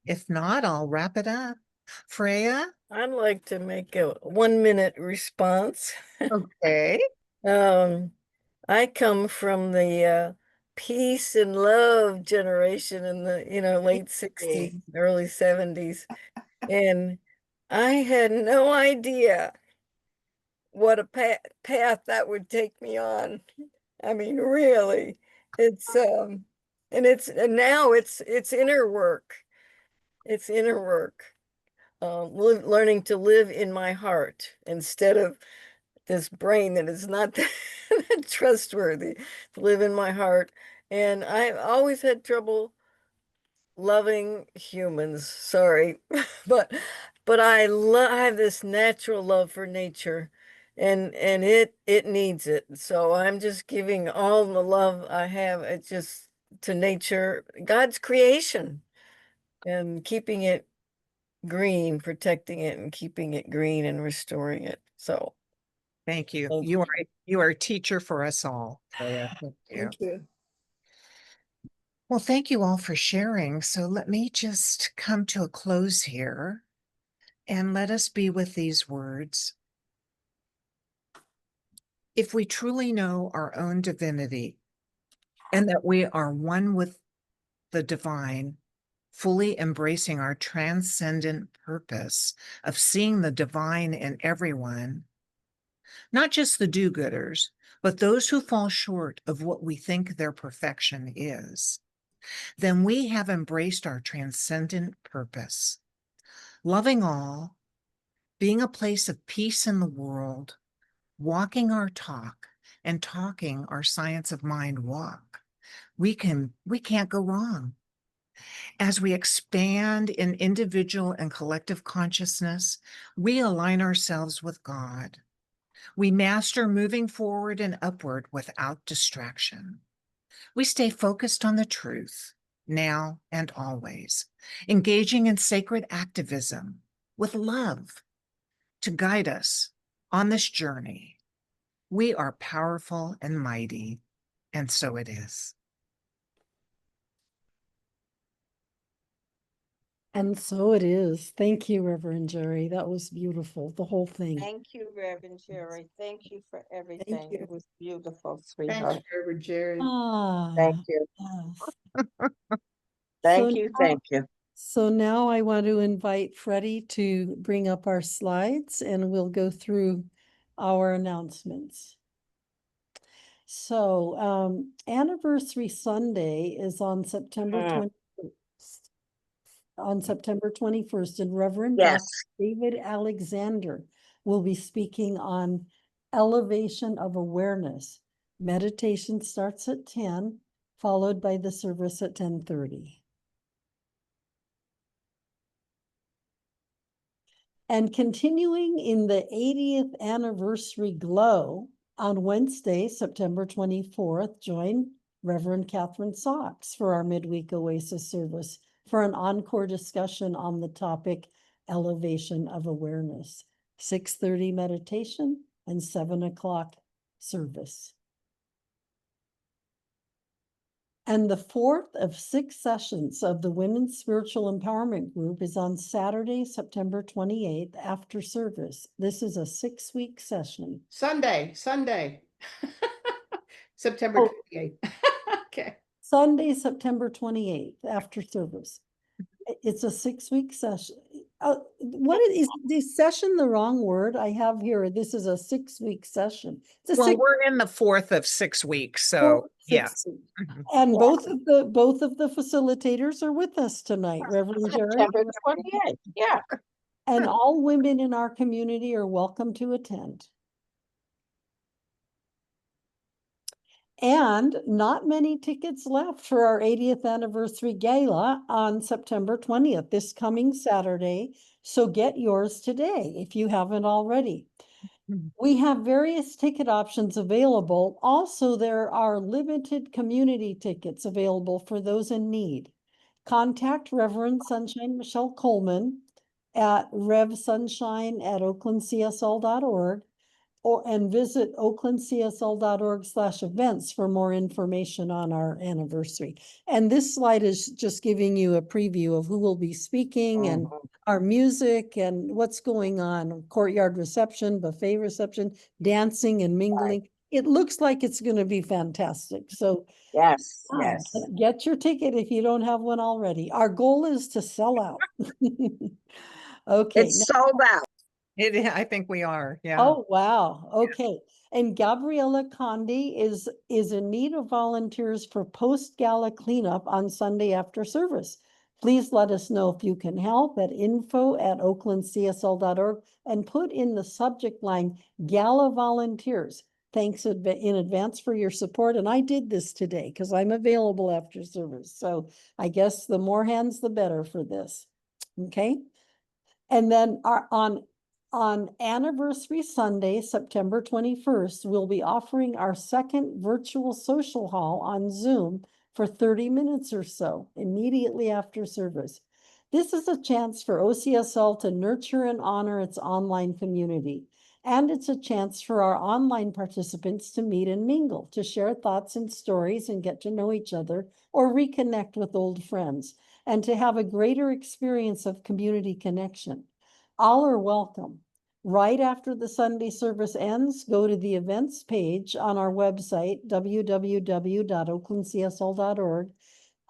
Speaker 2: If not, I'll wrap it up. Freya?
Speaker 7: I'd like to make a 1-minute response.
Speaker 2: Okay.
Speaker 7: I come from the peace and love generation in the late 60s, early 70s, and I had no idea what a path that would take me on. I mean, really, it's and now it's inner work. It's inner work. Learning to live in my heart instead of this brain that is not that trustworthy, to live in my heart. And I've always had trouble loving humans. Sorry, but I have this natural love for nature, and it needs it. So I'm just giving all the love I have, just to nature, God's creation, and keeping it green, protecting it and keeping it green and restoring it. So
Speaker 2: Thank you.
Speaker 7: Thank
Speaker 2: You are a teacher for us all, Freya. Thank you.
Speaker 6: Thank you.
Speaker 2: Well, thank you all for sharing. So let me just come to a close here, and let us be with these words. If we truly know our own divinity and that we are one with the divine, fully embracing our transcendent purpose of seeing the divine in everyone, not just the do-gooders, but those who fall short of what we think their perfection is, then we have embraced our transcendent purpose, loving all, being a place of peace in the world, walking our talk and talking our Science of Mind walk. We can't go wrong. As we expand in individual and collective consciousness, we align ourselves with God. We master moving forward and upward without distraction. We stay focused on the truth, now and always, engaging in sacred activism with love to guide us on this journey. We are powerful and mighty, and so it is.
Speaker 1: And so it is. Thank you, Reverend Jerry. That was beautiful, the whole thing.
Speaker 4: Thank you, Reverend Jerry. Thank you for everything.
Speaker 6: you.
Speaker 4: It was beautiful,
Speaker 3: Thanks,
Speaker 4: sweetheart.
Speaker 3: Reverend Jerry.
Speaker 4: Thank
Speaker 1: Ah,
Speaker 4: you.
Speaker 1: yes.
Speaker 4: Thank
Speaker 1: So
Speaker 4: you.
Speaker 1: now-
Speaker 4: Thank you.
Speaker 1: So now I want to invite Freddie to bring up our slides and we'll go through our announcements. So, Anniversary Sunday is on September
Speaker 4: Mm.
Speaker 1: 21st. On September 21st, and Reverend
Speaker 4: Yes.
Speaker 1: Dr. David Alexander will be speaking on elevation of awareness. Meditation starts at 10, followed by the service at 10:30. And continuing in the 80th anniversary glow, on Wednesday, September 24th, join Reverend Catherine Sachs for our midweek Oasis service for an encore discussion on the topic elevation of awareness. 6:30 meditation and 7 o'clock service. And the fourth of 6 sessions of the Women's Spiritual Empowerment Group is on Saturday, September 28th after service. This is a 6-week session.
Speaker 3: Sunday. September
Speaker 1: Oh.
Speaker 3: 28th. Okay.
Speaker 1: Sunday, September 28th after service. It's a 6-week session. What is session the wrong word? I have here, this is a 6-week session. It's a
Speaker 2: Well,
Speaker 1: 6
Speaker 2: we're in the 4th of 6 weeks, so
Speaker 1: four-
Speaker 2: yes.
Speaker 1: 6 week.
Speaker 2: Mhm.
Speaker 1: And
Speaker 4: Yeah.
Speaker 1: both of the facilitators are with us tonight, Reverend Jerry.
Speaker 4: September 28th. Yeah.
Speaker 1: And all women in our community are welcome to attend. And not many tickets left for our 80th anniversary gala on September 20th, this coming Saturday. So get yours today if you haven't already.
Speaker 2: Mhm.
Speaker 1: We have various ticket options available. Also, there are limited community tickets available for those in need. Contact Reverend Sunshine Michelle Coleman at revsunshine@oaklandcsl.org and visit oaklandcsl.org/events for more information on our anniversary. And this slide is just giving you a preview of who will be speaking and our music and what's going on, courtyard reception, buffet reception, dancing and mingling. It looks like it's going to be fantastic. So
Speaker 4: Yes.
Speaker 1: yeah,
Speaker 4: Yes.
Speaker 1: get your ticket if you don't have one already. Our goal is to sell out. Okay.
Speaker 4: It's sold out.
Speaker 2: I think we are, yeah.
Speaker 1: Oh, wow. Okay. And Gabriella Condi is in need of volunteers for post-gala cleanup on Sunday after service. Please let us know if you can help at info@oaklandcsl.org and put in the subject line Gala Volunteers. Thanks in advance for your support. And I did this today because I'm available after service. So I guess the more hands, the better for this. Okay. And then on anniversary Sunday, September 21st, we'll be offering our second virtual social hall on Zoom for 30 minutes or so, immediately after service. This is a chance for OCSL to nurture and honor its online community. And it's a chance for our online participants to meet and mingle, to share thoughts and stories and get to know each other or reconnect with old friends, and to have a greater experience of community connection. All are welcome. Right after the Sunday service ends, go to the events page on our website, www.oaklandcsl.org.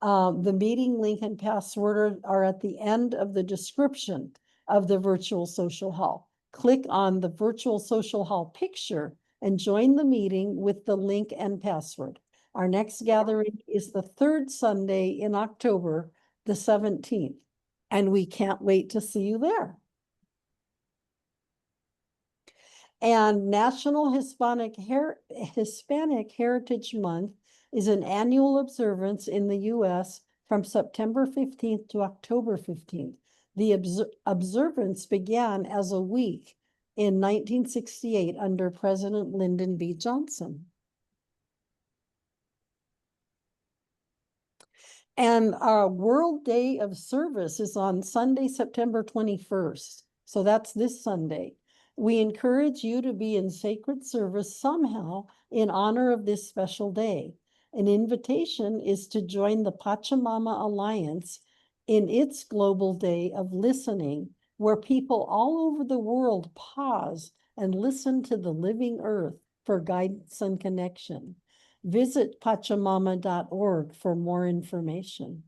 Speaker 1: The meeting link and password are at the end of the description of the virtual social hall. Click on the virtual social hall picture and join the meeting with the link and password. Our next gathering is the 3rd Sunday in October, the 17th, and we can't wait to see you there. And National Hispanic Heritage Month is an annual observance in the U.S. from September 15th to October 15th. The observance began as a week in 1968 under President Lyndon B. Johnson. And our World Day of Service is on Sunday, September 21st. So that's this Sunday. We encourage you to be in sacred service somehow in honor of this special day. An invitation is to join the Pachamama Alliance in its global day of listening, where people all over the world pause and listen to the living earth for guidance and connection. Visit Pachamama.org for more information.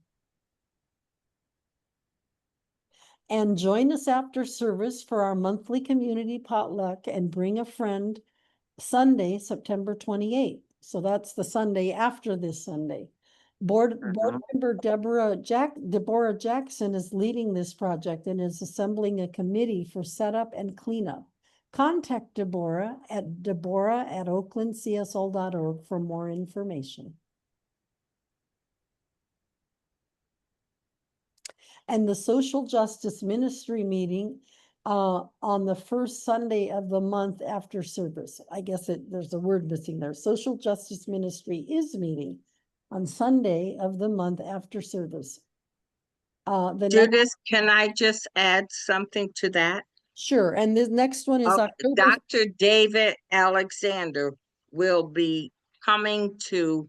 Speaker 1: And join us after service for our monthly community potluck and bring a friend Sunday, September 28th. So that's the Sunday after this Sunday. Board member Deborah Jackson is leading this project and is assembling a committee for setup and cleanup. Contact Deborah at oaklandcsl.org for more information. And the Social Justice Ministry meeting on the first Sunday of the month after service. I guess there's a word missing there. Social Justice Ministry is meeting on Sunday of the month after service.
Speaker 4: Judith, can I just add something to that?
Speaker 1: Sure, and the next one is October.
Speaker 4: Dr. David Alexander will be coming to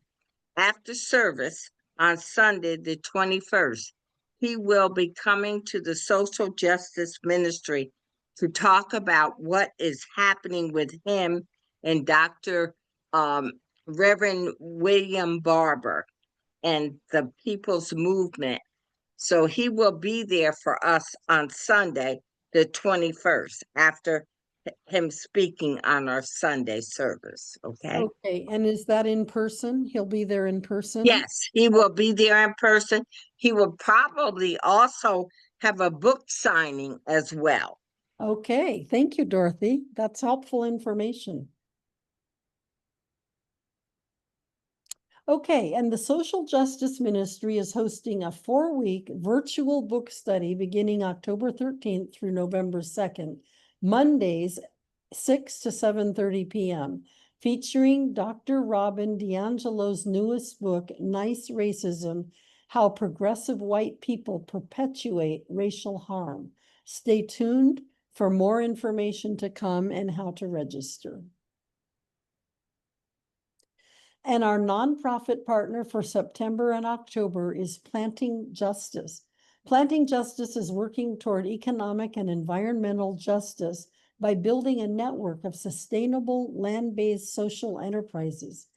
Speaker 4: after service on Sunday, the 21st. He will be coming to the Social Justice Ministry to talk about what is happening with him and Dr. Reverend William Barber and the People's Movement. So he will be there for us on Sunday, the 21st, after him speaking on our Sunday service. Okay.
Speaker 1: Okay, and is that in person? He'll be there in person?
Speaker 4: Yes, he will be there in person. He will probably also have a book signing as well.
Speaker 1: Okay, thank you, Dorothy. That's helpful information. Okay, and the Social Justice Ministry is hosting a 4-week virtual book study beginning October 13th through November 2nd, Mondays, 6 to 7:30 p.m., featuring Dr. Robin DiAngelo's newest book, Nice Racism: How Progressive White People Perpetuate Racial Harm. Stay tuned for more information to come and how to register. And our nonprofit partner for September and October is Planting Justice. Planting Justice is working toward economic and environmental justice by building a network of sustainable land-based social enterprises.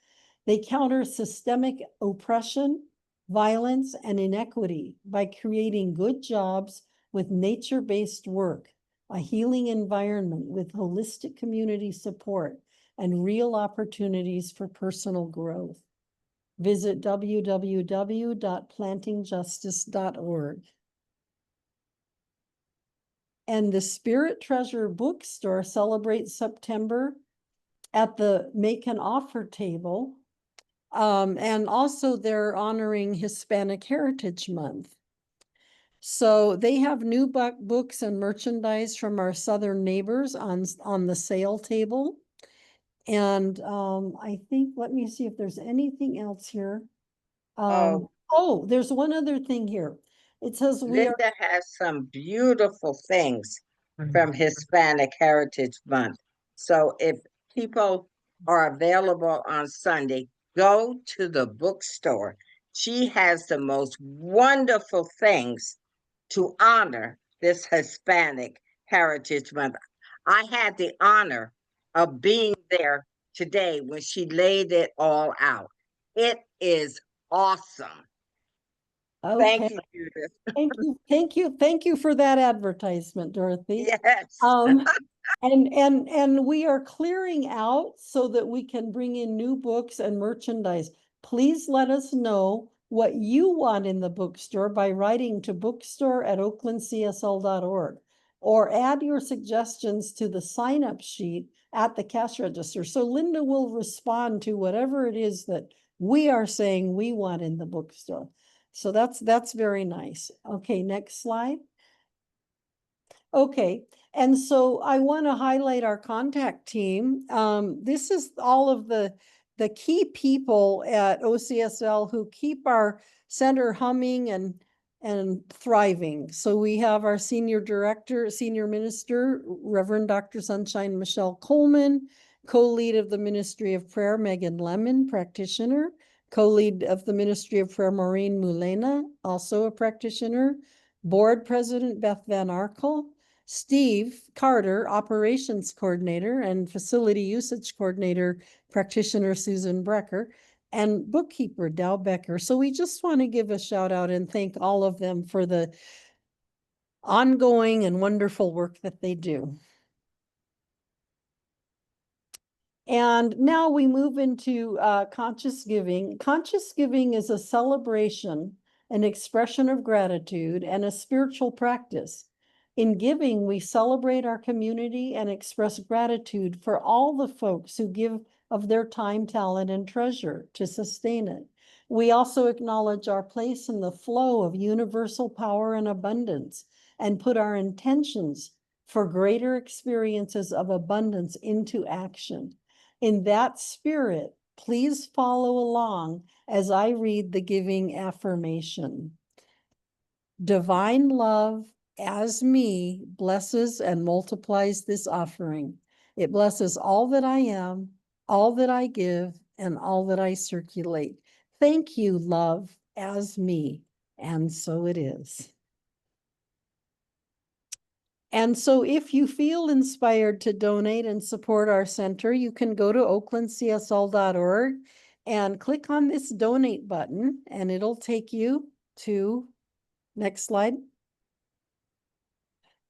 Speaker 1: They counter systemic oppression, violence, and inequity by creating good jobs with nature-based work, a healing environment with holistic community support, and real opportunities for personal growth. Visit www.plantingjustice.org. And the Spirit Treasure Bookstore celebrates September at the Make an Offer table. And also they're honoring Hispanic Heritage Month. So they have new books and merchandise from our southern neighbors on the sale table. And I think, let me see if there's anything else here. Oh, there's one other thing here. It says
Speaker 4: Linda has some beautiful things from Hispanic Heritage Month. So if people are available on Sunday, go to the bookstore. She has the most wonderful things to honor this Hispanic Heritage Month. I had the honor of being there today when she laid it all out. It is awesome.
Speaker 1: Okay.
Speaker 4: Thank you, Judith.
Speaker 1: Thank you for that advertisement, Dorothy.
Speaker 4: Yes.
Speaker 1: And we are clearing out so that we can bring in new books and merchandise. Please let us know what you want in the bookstore by writing to bookstore@oaklandcsl.org, or add your suggestions to the sign-up sheet at the cash register. So Linda will respond to whatever it is that we are saying we want in the bookstore. So that's very nice. Okay, next slide. Okay, and so I want to highlight our contact team. This is all of the key people at OCSL who keep our center humming and thriving. So we have our senior minister, Reverend Dr. Sunshine Michelle Coleman, co-lead of the Ministry of Prayer, Megan Lemon, practitioner, co-lead of the Ministry of Prayer, Maureen Mulena, also a practitioner, board president Beth Van Arkel, Steve Carter, operations coordinator, and facility usage coordinator, practitioner Susan Brecker, and bookkeeper Dow Becker. So we just want to give a shout out and thank all of them for the ongoing and wonderful work that they do. And now we move into conscious giving. Conscious giving is a celebration, an expression of gratitude, and a spiritual practice. In giving, we celebrate our community and express gratitude for all the folks who give of their time, talent, and treasure to sustain it. We also acknowledge our place in the flow of universal power and abundance and put our intentions for greater experiences of abundance into action. In that spirit, please follow along as I read the giving affirmation. Divine love as me blesses and multiplies this offering. It blesses all that I am, all that I give, and all that I circulate. Thank you, love, as me. And so it is. And so if you feel inspired to donate and support our center, you can go to oaklandcsl.org and click on this donate button, and it'll take you to, next slide,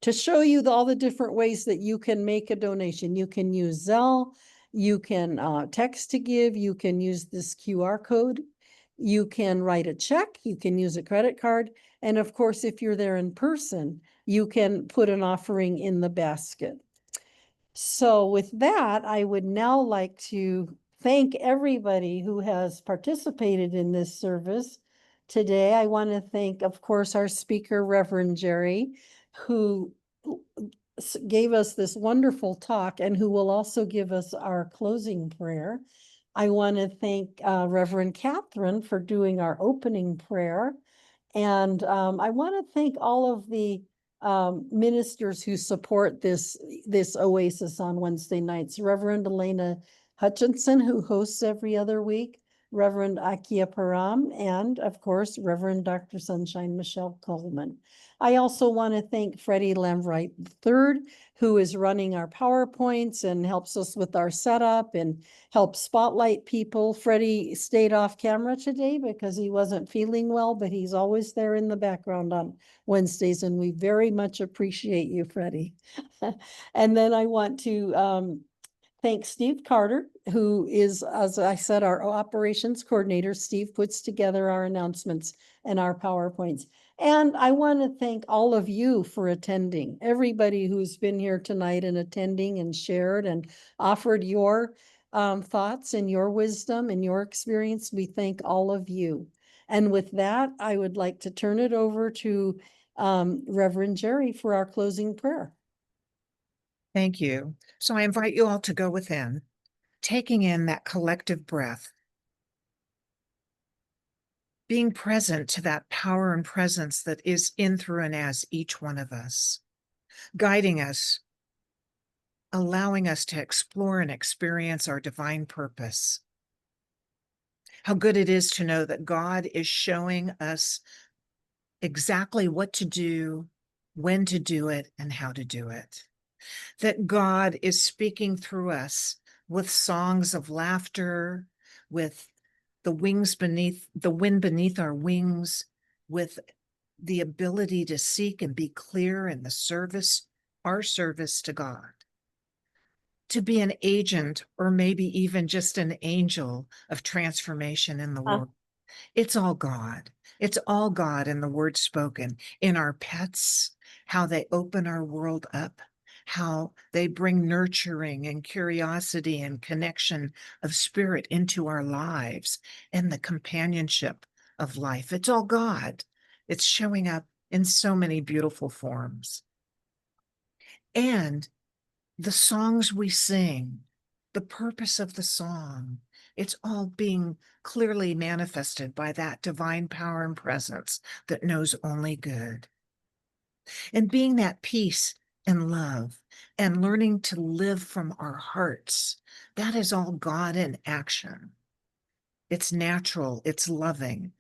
Speaker 1: to show you all the different ways that you can make a donation. You can use Zelle, you can text to give, you can use this QR code, you can write a check, you can use a credit card, and of course, if you're there in person, you can put an offering in the basket. So with that, I would now like to thank everybody who has participated in this service today. I want to thank, of course, our speaker, Reverend Geri, who gave us this wonderful talk and who will also give us our closing prayer. I want to thank Reverend Catherine for doing our opening prayer. And I want to thank all of the ministers who support this oasis on Wednesday nights. Reverend Elena Hutchinson, who hosts every other week, Reverend Akia Param, and of course, Reverend Dr. Sunshine Michelle Coleman. I also want to thank Freddie Lambright III, who is running our PowerPoints and helps us with our setup and helps spotlight people. Freddie stayed off camera today because he wasn't feeling well, but he's always there in the background on Wednesdays, and we very much appreciate you, Freddie. And then I want to thank Steve Carter, who is, as I said, our operations coordinator. Steve puts together our announcements and our PowerPoints. And I want to thank all of you for attending, everybody who's been here tonight and attending and shared and offered your thoughts and your wisdom and your experience. We thank all of you. And with that, I would like to turn it over to Reverend Geri for our closing prayer.
Speaker 2: Thank you. So I invite you all to go within, taking in that collective breath, being present to that power and presence that is in, through, and as each one of us, guiding us, allowing us to explore and experience our divine purpose. How good it is to know that God is showing us exactly what to do, when to do it, and how to do it. That God is speaking through us with songs of laughter, with the wind beneath our wings, with the ability to seek and be clear in the service, our service to God. To be an agent, or maybe even just an angel of transformation in the world. It's all God. It's all God in the word spoken, in our pets, how they open our world up, how they bring nurturing and curiosity and connection of spirit into our lives and the companionship of life. It's all God. It's showing up in so many beautiful forms. And the songs we sing, the purpose of the song, it's all being clearly manifested by that divine power and presence that knows only good. And being that peace and love and learning to live from our hearts, that is all God in action. It's natural. It's loving.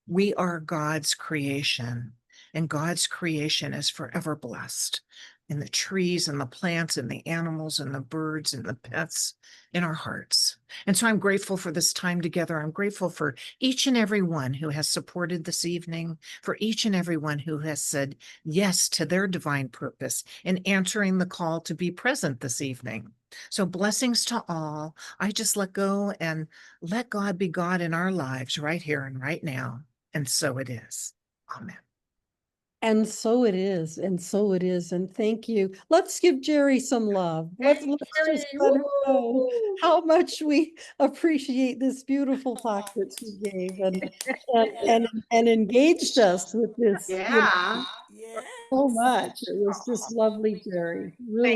Speaker 2: We are God's creation, and God's creation is forever blessed. In the trees and the plants and the animals and the birds and the pets in our hearts. And so I'm grateful for this time together. I'm grateful for each and every one who has supported this evening, for each and every one who has said yes to their divine purpose in answering the call to be present this evening. So blessings to all. I just let go and let God be God in our lives right here and right now. And so it is. Amen.
Speaker 1: And so it is, and so it is, and thank you. Let's give Geri some love. Let's just let her know how much we appreciate this beautiful talk that she gave and engaged us with this,
Speaker 4: Yeah.
Speaker 1: so much. It was just lovely, Geri. Really.